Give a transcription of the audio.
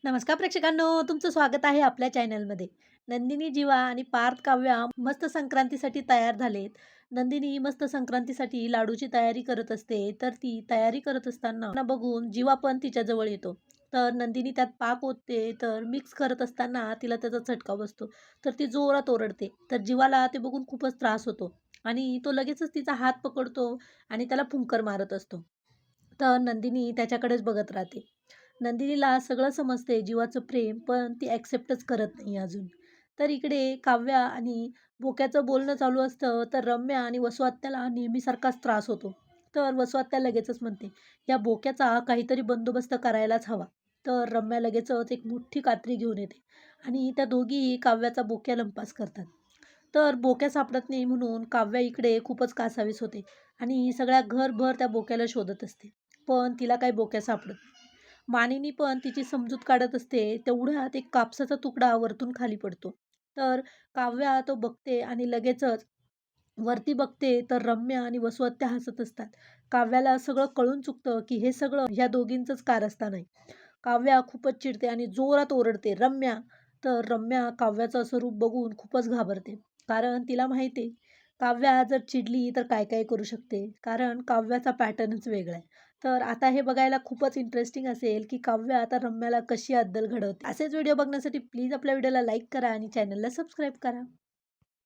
नमस्कार प्रेक्षकांनो, तुमचं स्वागत आहे आपल्या चॅनलमध्ये. नंदिनी, जीवा आणि पार्थ काव्या मस्त संक्रांतीसाठी तयार झालेत. नंदिनी मस्त संक्रांतीसाठी लाडूची तयारी करत असते. तर ती तयारी करत असताना बघून जीवा पण तिच्याजवळ येतो. तर नंदिनी त्यात पाक ओतते. तर मिक्स करत असताना तिला त्याचा चटका बसतो. तर ती जोरात ओरडते. तर जीवाला ते बघून खूपच त्रास होतो आणि तो लगेचच तिचा हात पकडतो आणि त्याला फुंकर मारत असतो. तर नंदिनी त्याच्याकडेच बघत राहते. नंदिनीला सगळं समजते जीवाचं प्रेम, पण ती ॲक्सेप्टच करत नाही अजून. तर इकडे काव्या आणि बोक्याचं बोलणं चालू असतं, तर रम्या आणि वसुआत्याला नेहमीसारखाच त्रास होतो. तर वसुआत्या लगेचच म्हणते, "या बोक्याचा काहीतरी बंदोबस्त करायलाच हवा." तर रम्या लगेचच एक मोठी कात्री घेऊन येते आणि त्या दोघीही काव्याचा बोक्या लंपास करतात. तर बोक्या सापडत नाही म्हणून काव्या इकडे खूपच कासावीस होते आणि सगळ्या घरभर त्या बोक्याला शोधत असते. पण तिला काही बोक्या सापडत नाही. मानिनी पण तिची समजूत काढत असते. तेवढ्यात एक कापसाचा तुकडा वरतून खाली पडतो. तर काव्या तो बघते आणि लगेचच वरती बघते तर रम्या आणि वसुहत्या हसत असतात. काव्याला सगळं कळून चुकतं, की हे सगळं ह्या दोघींचंच कारस्थान आहे. काव्या खूपच चिडते आणि जोरात ओरडते, "रम्या!" तर रम्या काव्याचं असं रूप बघून खूपच घाबरते. कारण तिला माहिती आहे, काव्या जर चिडली तर काय-काय करू शकते. कारण काव्याचा पॅटर्नच वेगळा आहे. तर आता हे बघायला खूपच इंटरेस्टिंग असेल, की काव्या आता रम्याला कशी अद्दल घडवते. असेच व्हिडिओ बघण्यासाठी प्लीज आपल्या व्हिडिओला लाईक करा आणि चॅनलला सबस्क्राईब करा.